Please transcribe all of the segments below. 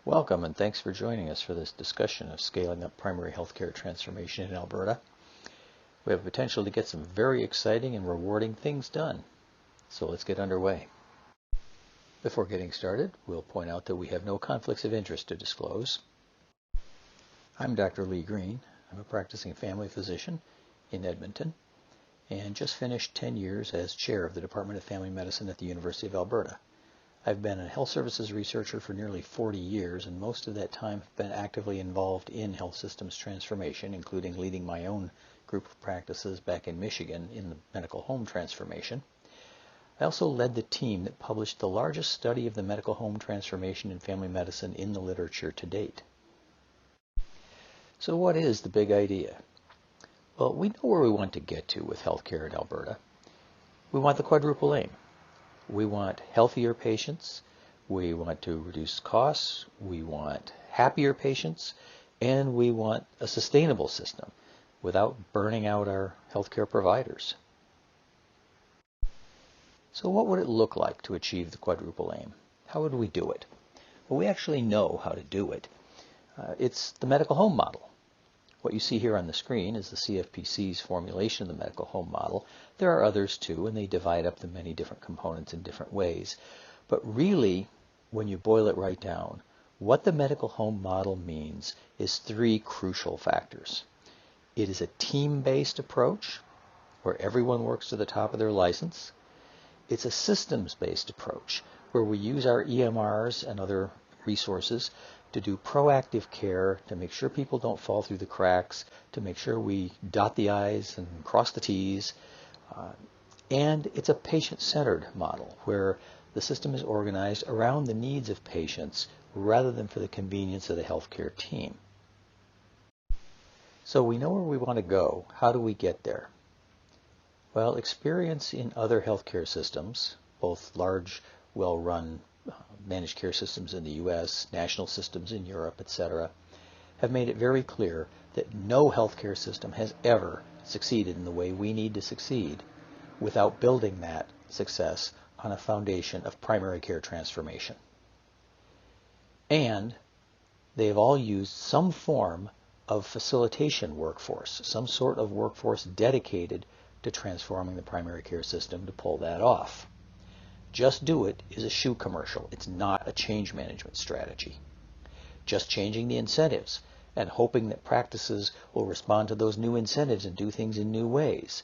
Welcome and thanks for joining us for this discussion of scaling up primary healthcare transformation in Alberta. We have potential to get some very exciting and rewarding things done. So let's get underway. Before getting started, we'll point out that we have no conflicts of interest to disclose. I'm Dr. Lee Green. I'm a practicing family physician in Edmonton and just finished 10 years as chair of the Department of Family Medicine at the University of Alberta. I've been a health services researcher for nearly 40 years, and most of that time have been actively involved in health systems transformation, including leading my own group of practices back in Michigan in the medical home transformation. I also led the team that published the largest study of the medical home transformation in family medicine in the literature to date. So what is the big idea? Well, we know where we want to get to with healthcare in Alberta. We want the quadruple aim. We want healthier patients, we want to reduce costs, we want happier patients, and we want a sustainable system without burning out our healthcare providers. So what would it look like to achieve the quadruple aim? How would we do it? Well, we actually know how to do it. It's the medical home model. What you see here on the screen is the CFPC's formulation of the medical home model. There are others too, and they divide up the many different components in different ways. But really, when you boil it right down, what the medical home model means is three crucial factors. It is a team-based approach where everyone works to the top of their license. It's a systems-based approach where we use our EMRs and other resources to do proactive care, to make sure people don't fall through the cracks, to make sure we dot the I's and cross the T's. And it's a patient-centered model where the system is organized around the needs of patients rather than for the convenience of the healthcare team. So we know where we want to go. How do we get there? Well, experience in other healthcare systems, both large, well-run managed care systems in the U.S., national systems in Europe, etc., have made it very clear that no healthcare system has ever succeeded in the way we need to succeed without building that success on a foundation of primary care transformation. And they have all used some form of facilitation workforce, some sort of workforce dedicated to transforming the primary care system to pull that off. Just do it is a shoe commercial. It's not a change management strategy. Just changing the incentives and hoping that practices will respond to those new incentives and do things in new ways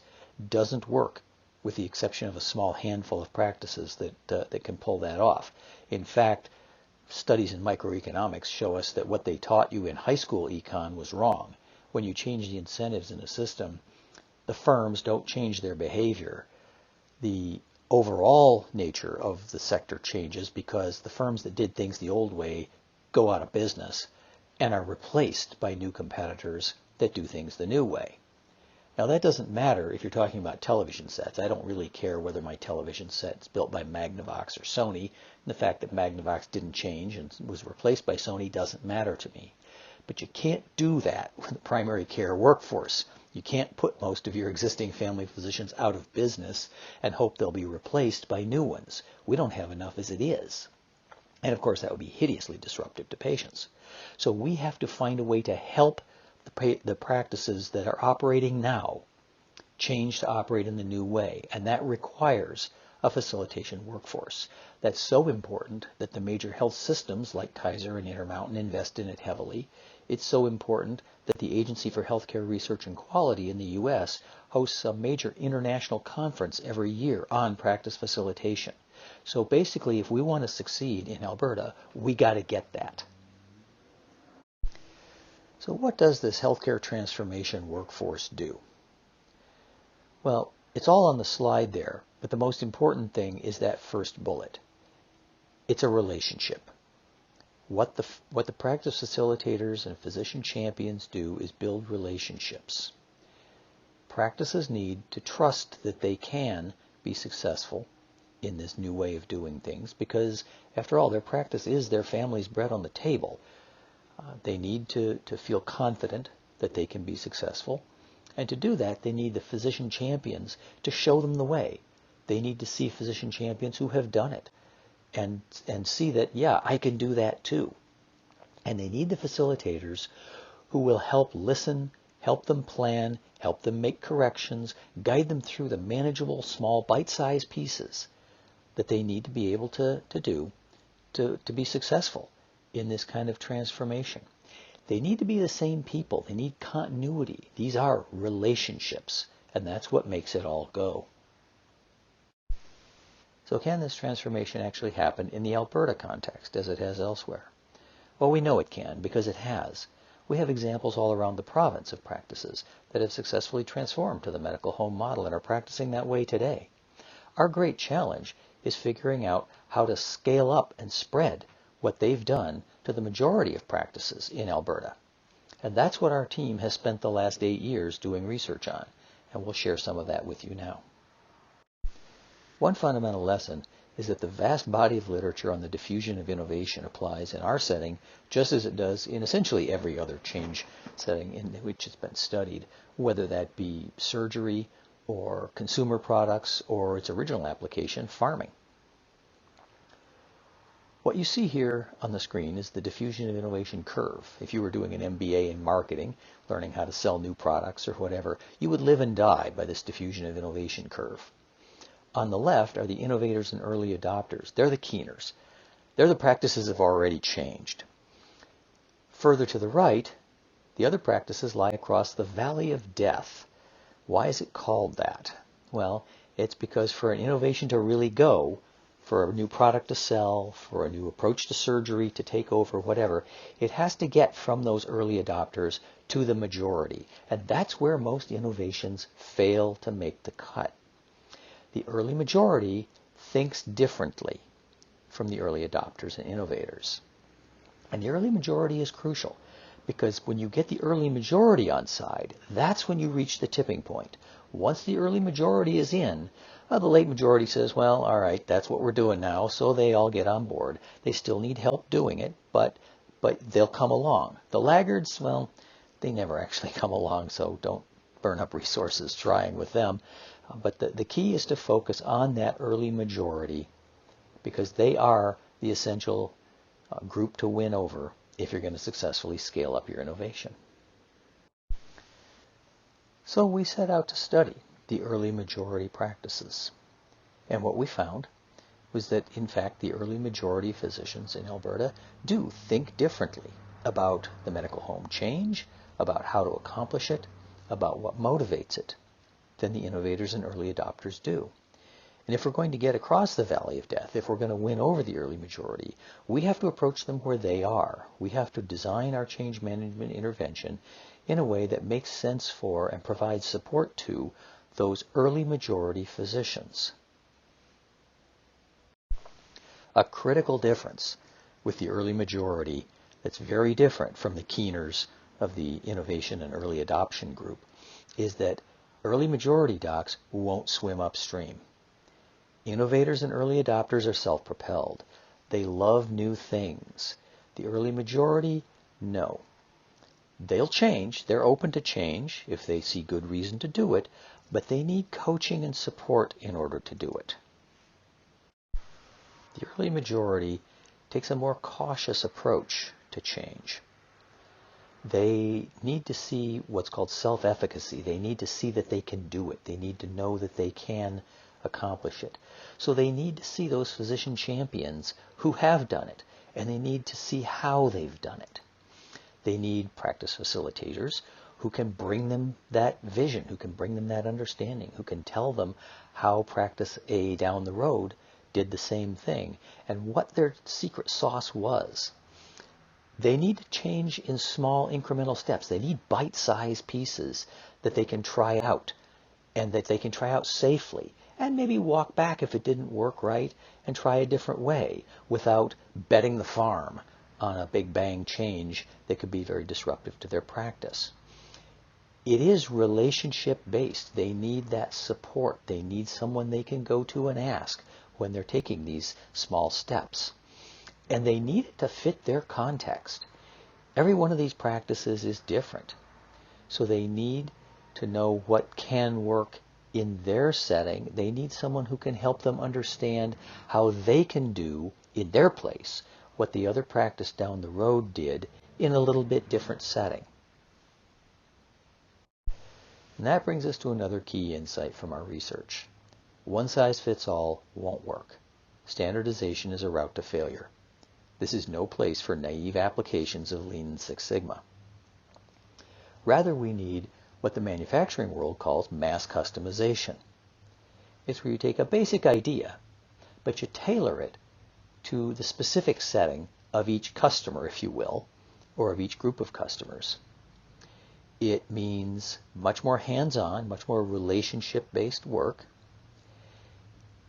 doesn't work, with the exception of a small handful of practices that can pull that off. In fact, studies in microeconomics show us that what they taught you in high school econ was wrong. When you change the incentives in a system, the firms don't change their behavior. The overall nature of the sector changes because the firms that did things the old way go out of business and are replaced by new competitors that do things the new way. Now that doesn't matter if you're talking about television sets. I don't really care whether my television set is built by Magnavox or Sony. And the fact that Magnavox didn't change and was replaced by Sony doesn't matter to me. But you can't do that with the primary care workforce. You can't put most of your existing family physicians out of business and hope they'll be replaced by new ones. We don't have enough as it is. And of course, that would be hideously disruptive to patients. So we have to find a way to help the practices that are operating now change to operate in the new way. And that requires a facilitation workforce. That's so important that the major health systems like Kaiser and Intermountain invest in it heavily. It's so important that the Agency for Healthcare Research and Quality in the U.S. hosts a major international conference every year on practice facilitation. So basically, if we want to succeed in Alberta, we got to get that. So what does this healthcare transformation workforce do? Well, it's all on the slide there, but the most important thing is that first bullet. It's a relationship. What the practice facilitators and physician champions do is build relationships. Practices need to trust that they can be successful in this new way of doing things because, after all, their practice is their family's bread on the table. They need to feel confident that they can be successful. And to do that, they need the physician champions to show them the way. They need to see physician champions who have done it and see that, yeah, I can do that too. And they need the facilitators who will help listen, help them plan, help them make corrections, guide them through the manageable, small, bite-sized pieces that they need to be able to do to be successful in this kind of transformation. They need to be the same people. They need continuity. These are relationships, and that's what makes it all go. So can this transformation actually happen in the Alberta context as it has elsewhere? Well, we know it can because it has. We have examples all around the province of practices that have successfully transformed to the medical home model and are practicing that way today. Our great challenge is figuring out how to scale up and spread what they've done to the majority of practices in Alberta. And that's what our team has spent the last 8 years doing research on, and we'll share some of that with you now. One fundamental lesson is that the vast body of literature on the diffusion of innovation applies in our setting just as it does in essentially every other change setting in which it's been studied, whether that be surgery or consumer products or its original application, farming. What you see here on the screen is the diffusion of innovation curve. If you were doing an MBA in marketing, learning how to sell new products or whatever, you would live and die by this diffusion of innovation curve. On the left are the innovators and early adopters. They're the keeners. They're the practices that have already changed. Further to the right, the other practices lie across the valley of death. Why is it called that? Well, it's because for an innovation to really go, for a new product to sell, for a new approach to surgery to take over, whatever, it has to get from those early adopters to the majority. And that's where most innovations fail to make the cut. The early majority thinks differently from the early adopters and innovators. And the early majority is crucial because when you get the early majority on side, that's when you reach the tipping point. Once the early majority is in, the late majority says, well, all right, that's what we're doing now, so they all get on board. They still need help doing it, but they'll come along. The laggards, well, they never actually come along, so don't burn up resources trying with them. But the key is to focus on that early majority because they are the essential group to win over if you're going to successfully scale up your innovation. So we set out to study the early majority practices. And what we found was that, in fact, the early majority physicians in Alberta do think differently about the medical home change, about how to accomplish it, about what motivates it, than the innovators and early adopters do. And if we're going to get across the valley of death, if we're going to win over the early majority, we have to approach them where they are. We have to design our change management intervention in a way that makes sense for and provides support to those early majority physicians. A critical difference with the early majority that's very different from the keeners of the innovation and early adoption group is that early majority docs won't swim upstream. Innovators and early adopters are self-propelled. They love new things. The early majority, no. They'll change. They're open to change if they see good reason to do it, but they need coaching and support in order to do it. The early majority takes a more cautious approach to change. They need to see what's called self-efficacy. They need to see that they can do it. They need to know that they can accomplish it. So they need to see those physician champions who have done it, and they need to see how they've done it. They need practice facilitators who can bring them that vision, who can bring them that understanding, who can tell them how practice A down the road did the same thing and what their secret sauce was. They need to change in small incremental steps. They need bite-sized pieces that they can try out and that they can try out safely and maybe walk back if it didn't work right and try a different way without betting the farm on a big bang change that could be very disruptive to their practice. It is relationship based. They need that support. They need someone they can go to and ask when they're taking these small steps. And they need it to fit their context. Every one of these practices is different. So they need to know what can work in their setting. They need someone who can help them understand how they can do in their place what the other practice down the road did in a little bit different setting. And that brings us to another key insight from our research. One size fits all won't work. Standardization is a route to failure. This is no place for naive applications of Lean and Six Sigma. Rather, we need what the manufacturing world calls mass customization. It's where you take a basic idea, but you tailor it to the specific setting of each customer, if you will, or of each group of customers. It means much more hands-on, much more relationship-based work,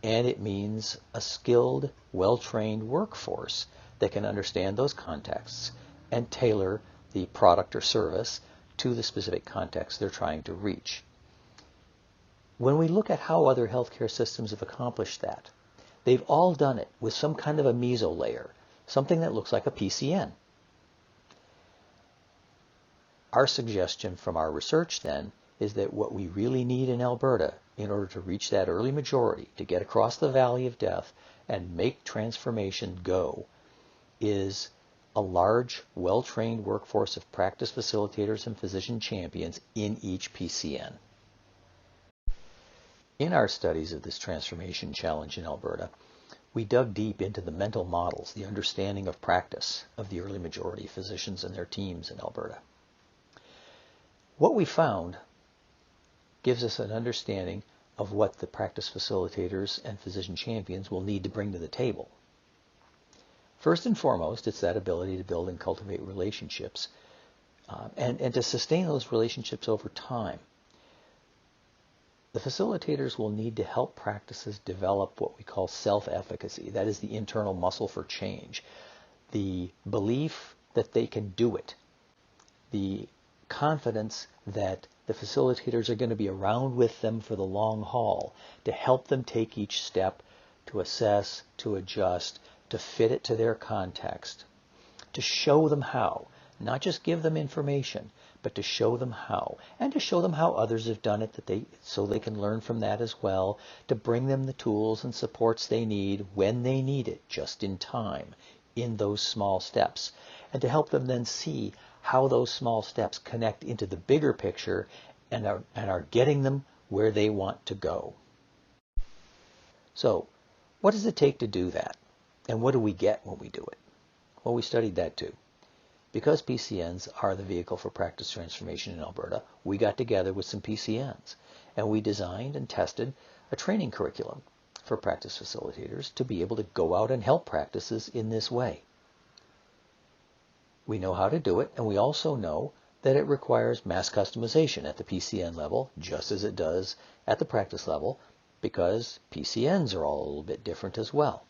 and it means a skilled, well-trained workforce that can understand those contexts and tailor the product or service to the specific context they're trying to reach. When we look at how other healthcare systems have accomplished that, they've all done it with some kind of a meso layer, something that looks like a PCN. Our suggestion from our research then is that what we really need in Alberta in order to reach that early majority, to get across the valley of death and make transformation go, is a large, well-trained workforce of practice facilitators and physician champions in each PCN. In our studies of this transformation challenge in Alberta, we dug deep into the mental models, the understanding of practice of the early majority physicians and their teams in Alberta. What we found gives us an understanding of what the practice facilitators and physician champions will need to bring to the table. First and foremost, it's that ability to build and cultivate relationships and to sustain those relationships over time. The facilitators will need to help practices develop what we call self-efficacy. That is the internal muscle for change, the belief that they can do it, the confidence that the facilitators are going to be around with them for the long haul to help them take each step, to assess, to adjust, to fit it to their context, to show them how, not just give them information, but to show them how, and to show them how others have done it so they can learn from that as well, to bring them the tools and supports they need when they need it, just in time, in those small steps, and to help them then see how those small steps connect into the bigger picture and are getting them where they want to go. So, what does it take to do that? And what do we get when we do it? Well, we studied that too. Because PCNs are the vehicle for practice transformation in Alberta, we got together with some PCNs and we designed and tested a training curriculum for practice facilitators to be able to go out and help practices in this way. We know how to do it, and we also know that it requires mass customization at the PCN level, just as it does at the practice level, because PCNs are all a little bit different as well.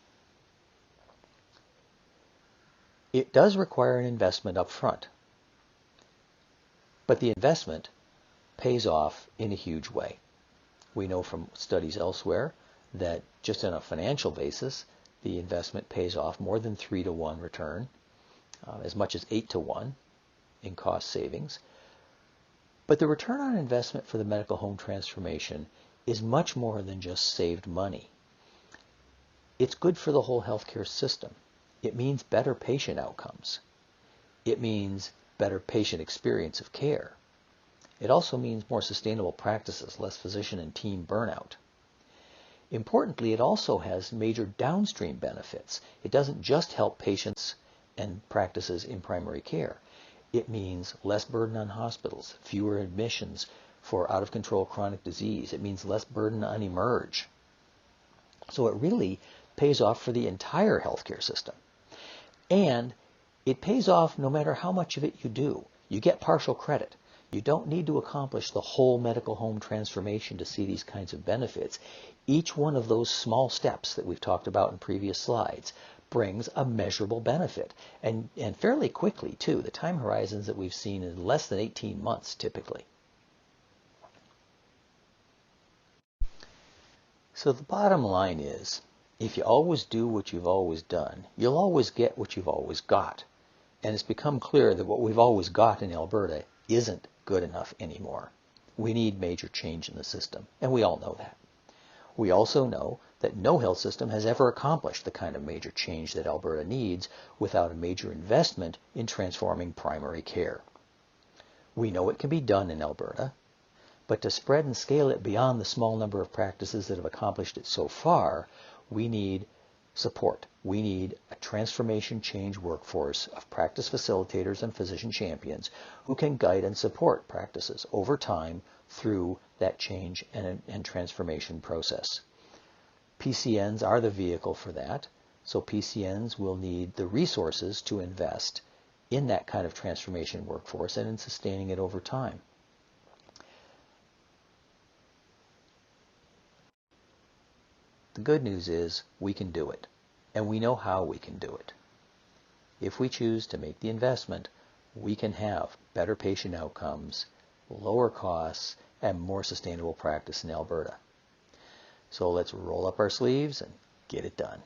It does require an investment up front, but the investment pays off in a huge way. We know from studies elsewhere that just on a financial basis, the investment pays off more than 3-to-1 return, as much as 8-to-1 in cost savings. But the return on investment for the medical home transformation is much more than just saved money. It's good for the whole healthcare system. It means better patient outcomes. It means better patient experience of care. It also means more sustainable practices, less physician and team burnout. Importantly, it also has major downstream benefits. It doesn't just help patients and practices in primary care. It means less burden on hospitals, fewer admissions for out-of-control chronic disease. It means less burden on emerge. So it really pays off for the entire healthcare system. And it pays off no matter how much of it you do. You get partial credit. You don't need to accomplish the whole medical home transformation to see these kinds of benefits. Each one of those small steps that we've talked about in previous slides brings a measurable benefit, and fairly quickly too. The time horizons that we've seen is less than 18 months typically. So the bottom line is, if you always do what you've always done, you'll always get what you've always got. And it's become clear that what we've always got in Alberta isn't good enough anymore. We need major change in the system, and we all know that. We also know that no health system has ever accomplished the kind of major change that Alberta needs without a major investment in transforming primary care. We know it can be done in Alberta, but to spread and scale it beyond the small number of practices that have accomplished it so far, we need support. We need a transformation change workforce of practice facilitators and physician champions who can guide and support practices over time through that change and transformation process. PCNs are the vehicle for that, so PCNs will need the resources to invest in that kind of transformation workforce and in sustaining it over time. The good news is we can do it, and we know how we can do it. If we choose to make the investment, we can have better patient outcomes, lower costs, and more sustainable practice in Alberta. So let's roll up our sleeves and get it done.